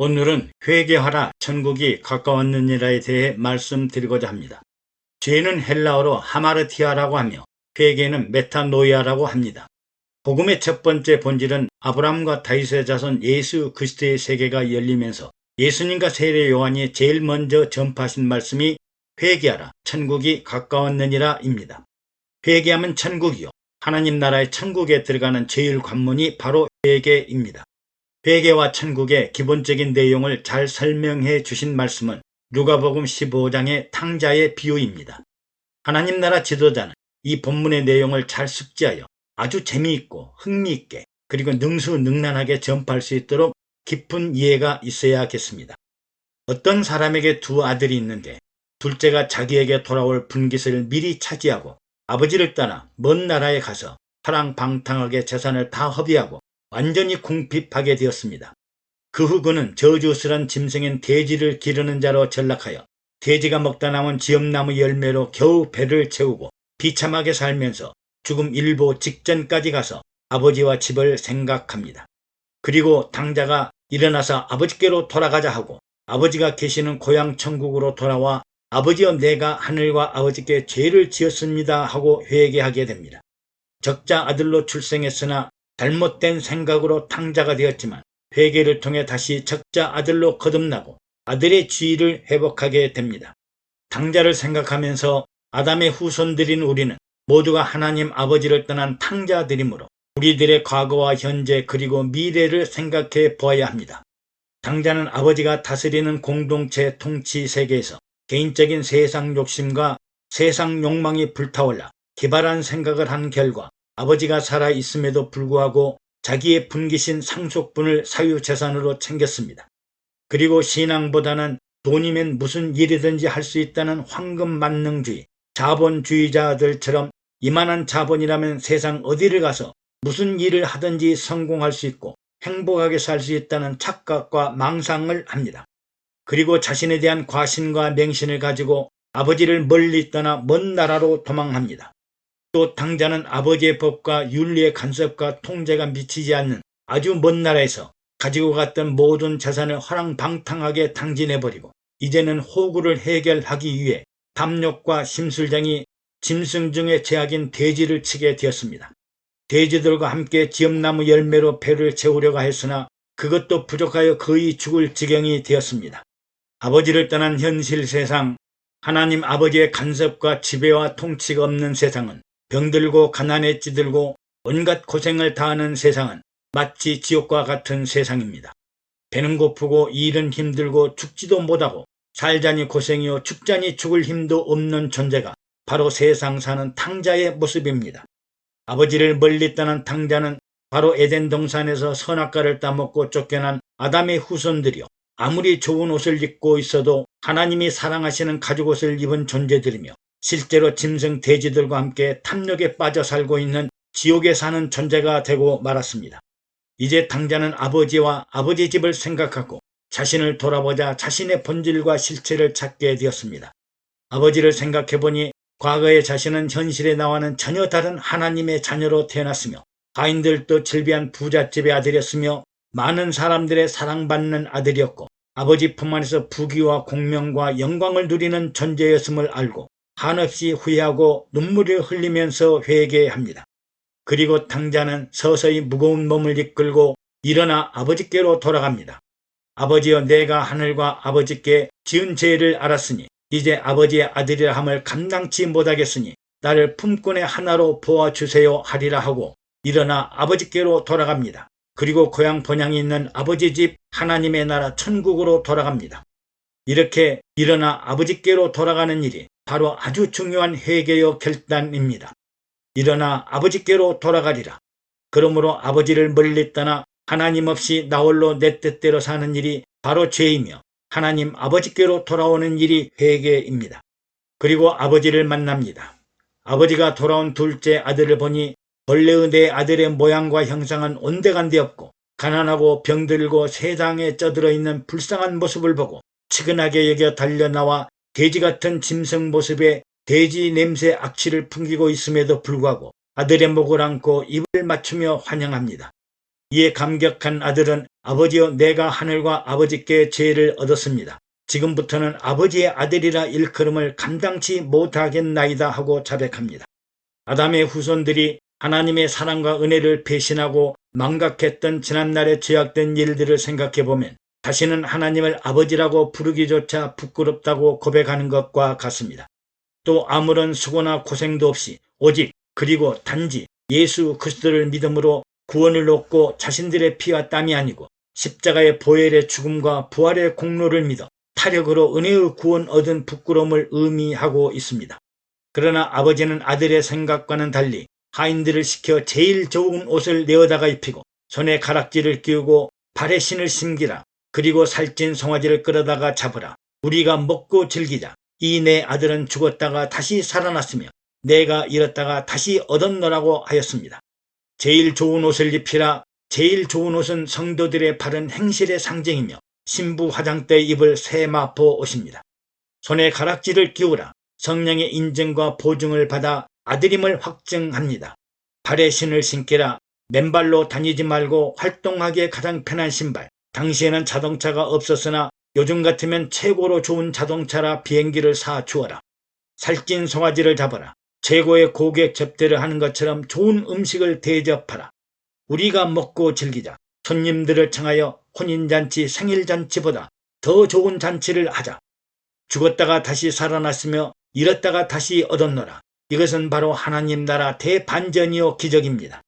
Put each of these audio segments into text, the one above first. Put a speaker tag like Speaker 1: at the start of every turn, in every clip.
Speaker 1: 오늘은 회개하라 천국이 가까웠느니라에 대해 말씀드리고자 합니다. 죄는 헬라어로 하마르티아라고 하며 회개는 메타노이아라고 합니다. 복음의 첫 번째 본질은 아브라함과 다윗의 자손 예수 그리스도의 세계가 열리면서 예수님과 세례 요한이 제일 먼저 전파하신 말씀이 회개하라 천국이 가까웠느니라 입니다. 회개하면 천국이요, 하나님 나라의 천국에 들어가는 제일 관문이 바로 회개입니다. 회개와 천국의 기본적인 내용을 잘 설명해 주신 말씀은 누가복음 15장의 탕자의 비유입니다. 하나님 나라 지도자는 이 본문의 내용을 잘 숙지하여 아주 재미있고 흥미있게 그리고 능수능란하게 전파할 수 있도록 깊은 이해가 있어야겠습니다. 어떤 사람에게 두 아들이 있는데 둘째가 자기에게 돌아올 분깃을 미리 차지하고 아버지를 떠나 먼 나라에 가서 파랑방탕하게 재산을 다 허비하고 완전히 궁핍하게 되었습니다. 그 후 그는 저주스런 짐승인 돼지를 기르는 자로 전락하여 돼지가 먹다 남은 지엄나무 열매로 겨우 배를 채우고 비참하게 살면서 죽음 일보 직전까지 가서 아버지와 집을 생각합니다. 그리고 탕자가 일어나서 아버지께로 돌아가자 하고 아버지가 계시는 고향 천국으로 돌아와 아버지여 내가 하늘과 아버지께 죄를 지었습니다 하고 회개하게 됩니다. 적자 아들로 출생했으나 잘못된 생각으로 탕자가 되었지만 회개를 통해 다시 적자 아들로 거듭나고 아들의 지위를 회복하게 됩니다. 탕자를 생각하면서 아담의 후손들인 우리는 모두가 하나님 아버지를 떠난 탕자들이므로 우리들의 과거와 현재 그리고 미래를 생각해 보아야 합니다. 탕자는 아버지가 다스리는 공동체 통치 세계에서 개인적인 세상 욕심과 세상 욕망이 불타올라 기발한 생각을 한 결과 아버지가 살아있음에도 불구하고 자기의 분깃인 상속분을 사유재산으로 챙겼습니다. 그리고 신앙보다는 돈이면 무슨 일이든지 할 수 있다는 황금만능주의, 자본주의자들처럼 이만한 자본이라면 세상 어디를 가서 무슨 일을 하든지 성공할 수 있고 행복하게 살 수 있다는 착각과 망상을 합니다. 그리고 자신에 대한 과신과 맹신을 가지고 아버지를 멀리 떠나 먼 나라로 도망합니다. 또 탕자는 아버지의 법과 윤리의 간섭과 통제가 미치지 않는 아주 먼 나라에서 가지고 갔던 모든 재산을 허랑방탕하게 탕진해버리고 이제는 호구를 해결하기 위해 탐욕과 심술장이 짐승 중에 제약인 돼지를 치게 되었습니다. 돼지들과 함께 지엄나무 열매로 배를 채우려고 했으나 그것도 부족하여 거의 죽을 지경이 되었습니다. 아버지를 떠난 현실 세상, 하나님 아버지의 간섭과 지배와 통치가 없는 세상은 병들고 가난에 찌들고 온갖 고생을 다하는 세상은 마치 지옥과 같은 세상입니다. 배는 고프고 일은 힘들고 죽지도 못하고 살자니 고생이요 죽자니 죽을 힘도 없는 존재가 바로 세상 사는 탕자의 모습입니다. 아버지를 멀리 떠난 탕자는 바로 에덴 동산에서 선악과를 따먹고 쫓겨난 아담의 후손들이요, 아무리 좋은 옷을 입고 있어도 하나님이 사랑하시는 가죽옷을 입은 존재들이며 실제로 짐승 돼지들과 함께 탐욕에 빠져 살고 있는 지옥에 사는 존재가 되고 말았습니다. 이제 탕자는 아버지와 아버지 집을 생각하고 자신을 돌아보자 자신의 본질과 실체를 찾게 되었습니다. 아버지를 생각해보니 과거의 자신은 현실의 나와는 전혀 다른 하나님의 자녀로 태어났으며 가인들도 질비한 부잣집의 아들이었으며 많은 사람들의 사랑받는 아들이었고 아버지 품 안에서 부귀와 공명과 영광을 누리는 존재였음을 알고 한없이 후회하고 눈물을 흘리면서 회개합니다. 그리고 탕자는 서서히 무거운 몸을 이끌고 일어나 아버지께로 돌아갑니다. 아버지여 내가 하늘과 아버지께 지은 죄를 알았으니 이제 아버지의 아들이라 함을 감당치 못하겠으니 나를 품꾼의 하나로 보아주세요 하리라 하고 일어나 아버지께로 돌아갑니다. 그리고 고향 본향이 있는 아버지 집 하나님의 나라 천국으로 돌아갑니다. 이렇게 일어나 아버지께로 돌아가는 일이 바로 아주 중요한 회개의 결단입니다. 일어나 아버지께로 돌아가리라. 그러므로 아버지를 멀리 떠나 하나님 없이 나홀로 내 뜻대로 사는 일이 바로 죄이며 하나님 아버지께로 돌아오는 일이 회개입니다. 그리고 아버지를 만납니다. 아버지가 돌아온 둘째 아들을 보니 본래의 내 아들의 모양과 형상은 온데간데 없고 가난하고 병들고 세상에 쩌들어 있는 불쌍한 모습을 보고 치근하게 여겨 달려나와 돼지 같은 짐승 모습에 돼지 냄새 악취를 풍기고 있음에도 불구하고 아들의 목을 안고 입을 맞추며 환영합니다. 이에 감격한 아들은 아버지여, 내가 하늘과 아버지께 죄를 얻었습니다. 지금부터는 아버지의 아들이라 일컬음을 감당치 못하겠나이다 하고 자백합니다. 아담의 후손들이 하나님의 사랑과 은혜를 배신하고 망각했던 지난날의 죄악된 일들을 생각해보면 다시는 하나님을 아버지라고 부르기조차 부끄럽다고 고백하는 것과 같습니다. 또 아무런 수고나 고생도 없이 오직 그리고 단지 예수 그리스도를 믿음으로 구원을 얻고 자신들의 피와 땀이 아니고 십자가의 보혈의 죽음과 부활의 공로를 믿어 타력으로 은혜의 구원 얻은 부끄러움을 의미하고 있습니다. 그러나 아버지는 아들의 생각과는 달리 하인들을 시켜 제일 좋은 옷을 내어다가 입히고 손에 가락지를 끼우고 발에 신을 심기라. 그리고 살찐 송아지를 끌어다가 잡으라. 우리가 먹고 즐기자. 이 내 아들은 죽었다가 다시 살아났으며 내가 잃었다가 다시 얻었노라고 하였습니다. 제일 좋은 옷을 입히라. 제일 좋은 옷은 성도들의 바른 행실의 상징이며 신부 화장 때 입을 세마포 옷입니다. 손에 가락지를 끼우라. 성령의 인증과 보증을 받아 아들임을 확증합니다. 발에 신을 신기라. 맨발로 다니지 말고 활동하기에 가장 편한 신발. 당시에는 자동차가 없었으나 요즘 같으면 최고로 좋은 자동차라 비행기를 사 주어라. 살찐 송아지를 잡아라. 최고의 고객 접대를 하는 것처럼 좋은 음식을 대접하라. 우리가 먹고 즐기자. 손님들을 청하여 혼인잔치, 생일잔치보다 더 좋은 잔치를 하자. 죽었다가 다시 살아났으며 잃었다가 다시 얻었노라. 이것은 바로 하나님 나라 대반전이요 기적입니다.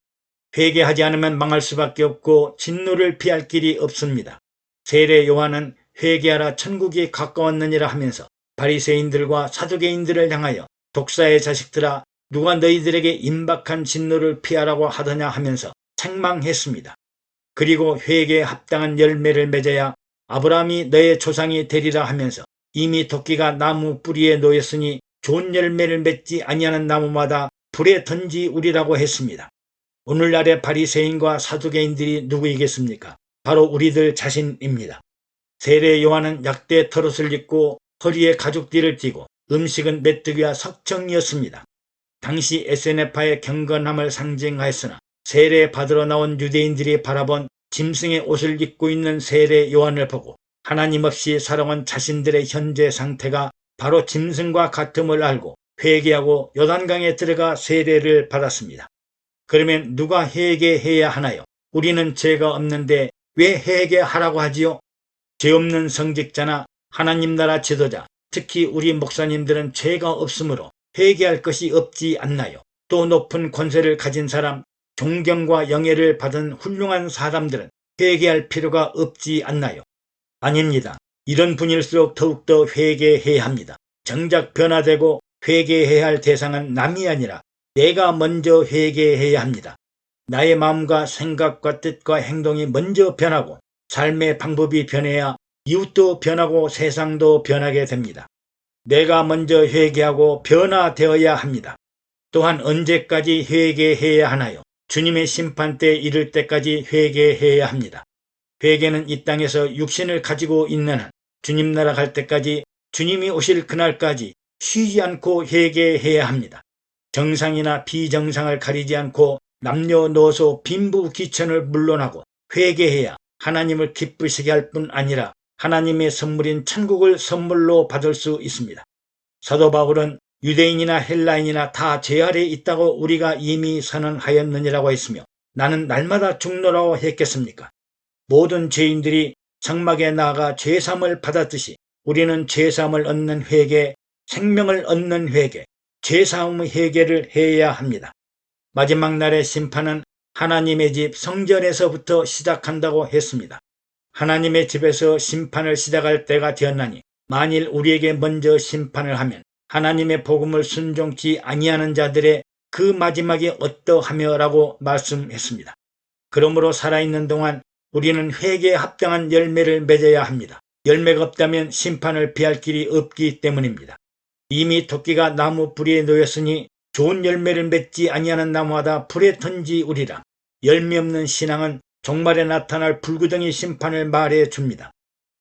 Speaker 1: 회개하지 않으면 망할 수밖에 없고 진노를 피할 길이 없습니다. 세례 요한은 회개하라 천국이 가까웠느니라 하면서 바리새인들과 사두개인들을 향하여 독사의 자식들아, 누가 너희들에게 임박한 진노를 피하라고 하더냐 하면서 책망했습니다. 그리고 회개에 합당한 열매를 맺어야 아브라함이 너의 조상이 되리라 하면서 이미 도끼가 나무 뿌리에 놓였으니 좋은 열매를 맺지 아니하는 나무마다 불에 던지우리라고 했습니다. 오늘날의 바리새인과 사두개인들이 누구이겠습니까? 바로 우리들 자신입니다. 세례 요한은 약대 털옷을 입고 허리에 가죽띠를 띠고 음식은 메뚜기와 석청이었습니다. 당시 에세네파의 경건함을 상징하였으나 세례 받으러 나온 유대인들이 바라본 짐승의 옷을 입고 있는 세례 요한을 보고 하나님 없이 살아온 자신들의 현재 상태가 바로 짐승과 같음을 알고 회개하고 요단강에 들어가 세례를 받았습니다. 그러면 누가 회개해야 하나요? 우리는 죄가 없는데 왜 회개하라고 하지요? 죄 없는 성직자나 하나님 나라 지도자, 특히 우리 목사님들은 죄가 없으므로 회개할 것이 없지 않나요? 또 높은 권세를 가진 사람, 존경과 영예를 받은 훌륭한 사람들은 회개할 필요가 없지 않나요? 아닙니다. 이런 분일수록 더욱더 회개해야 합니다. 정작 변화되고 회개해야 할 대상은 남이 아니라 내가 먼저 회개해야 합니다. 나의 마음과 생각과 뜻과 행동이 먼저 변하고 삶의 방법이 변해야 이웃도 변하고 세상도 변하게 됩니다. 내가 먼저 회개하고 변화되어야 합니다. 또한 언제까지 회개해야 하나요? 주님의 심판대에 이를 때까지 회개해야 합니다. 회개는 이 땅에서 육신을 가지고 있는 한 주님 나라 갈 때까지, 주님이 오실 그날까지 쉬지 않고 회개해야 합니다. 정상이나 비정상을 가리지 않고 남녀노소 빈부귀천을 물론하고 회개해야 하나님을 기쁘시게 할 뿐 아니라 하나님의 선물인 천국을 선물로 받을 수 있습니다. 사도 바울은 유대인이나 헬라인이나 다 죄 아래 있다고 우리가 이미 선언하였느니라고 했으며 나는 날마다 죽노라고 했겠습니까? 모든 죄인들이 장막에 나아가 죄사함을 받았듯이 우리는 죄사함을 얻는 회개, 생명을 얻는 회개, 죄사함의 회개를 해야 합니다. 마지막 날의 심판은 하나님의 집 성전에서부터 시작한다고 했습니다. 하나님의 집에서 심판을 시작할 때가 되었나니 만일 우리에게 먼저 심판을 하면 하나님의 복음을 순종치 아니하는 자들의 그 마지막이 어떠하며라고 말씀했습니다. 그러므로 살아있는 동안 우리는 회개에 합당한 열매를 맺어야 합니다. 열매가 없다면 심판을 피할 길이 없기 때문입니다. 이미 도끼가 나무 뿌리에 놓였으니 좋은 열매를 맺지 아니하는 나무마다 불에 던지우리라. 열매 없는 신앙은 종말에 나타날 불구덩이 심판을 말해 줍니다.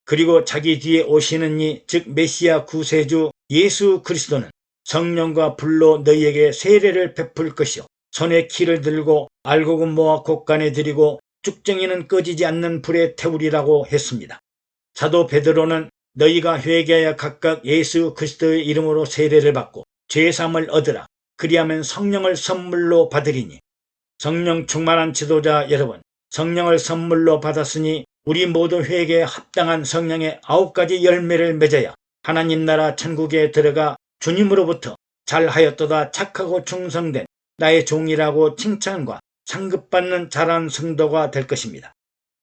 Speaker 1: 그리고 자기 뒤에 오시는 이, 즉 메시아 구세주 예수 그리스도는 성령과 불로 너희에게 세례를 베풀 것이요 손에 키를 들고 알곡은 모아 곳간에 들이고 쭉정이는 꺼지지 않는 불에 태우리라고 했습니다. 사도 베드로는 너희가 회개하여 각각 예수 그리스도의 이름으로 세례를 받고 죄사함을 얻으라. 그리하면 성령을 선물로 받으리니. 성령 충만한 지도자 여러분, 성령을 선물로 받았으니 우리 모두 회개에 합당한 성령의 9가지 열매를 맺어야 하나님 나라 천국에 들어가 주님으로부터 잘하였도다 착하고 충성된 나의 종이라고 칭찬과 상급받는 잘한 성도가 될 것입니다.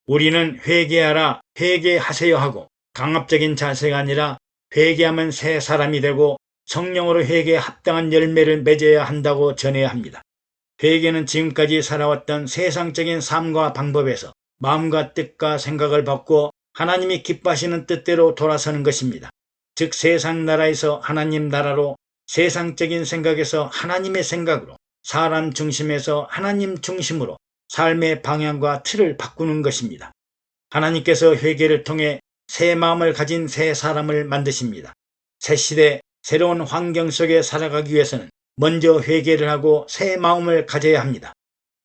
Speaker 1: 우리는 회개하라, 회개하세요 하고 강압적인 자세가 아니라 회개하면 새 사람이 되고 성령으로 회개에 합당한 열매를 맺어야 한다고 전해야 합니다. 회개는 지금까지 살아왔던 세상적인 삶과 방법에서 마음과 뜻과 생각을 바꾸어 하나님이 기뻐하시는 뜻대로 돌아서는 것입니다. 즉 세상 나라에서 하나님 나라로, 세상적인 생각에서 하나님의 생각으로, 사람 중심에서 하나님 중심으로 삶의 방향과 틀을 바꾸는 것입니다. 하나님께서 회개를 통해 새 마음을 가진 새 사람을 만드십니다. 새 시대, 새로운 환경 속에 살아가기 위해서는 먼저 회개를 하고 새 마음을 가져야 합니다.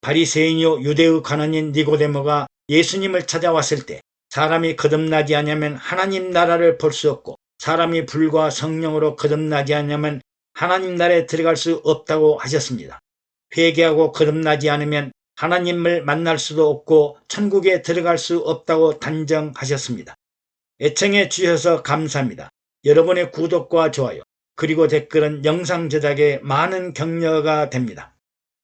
Speaker 1: 바리새인이요 유대의 관원인 니고데모가 예수님을 찾아왔을 때 사람이 거듭나지 않으면 하나님 나라를 볼 수 없고 사람이 불과 성령으로 거듭나지 않으면 하나님 나라에 들어갈 수 없다고 하셨습니다. 회개하고 거듭나지 않으면 하나님을 만날 수도 없고 천국에 들어갈 수 없다고 단정하셨습니다. 애청해 주셔서 감사합니다. 여러분의 구독과 좋아요 그리고 댓글은 영상 제작에 많은 격려가 됩니다.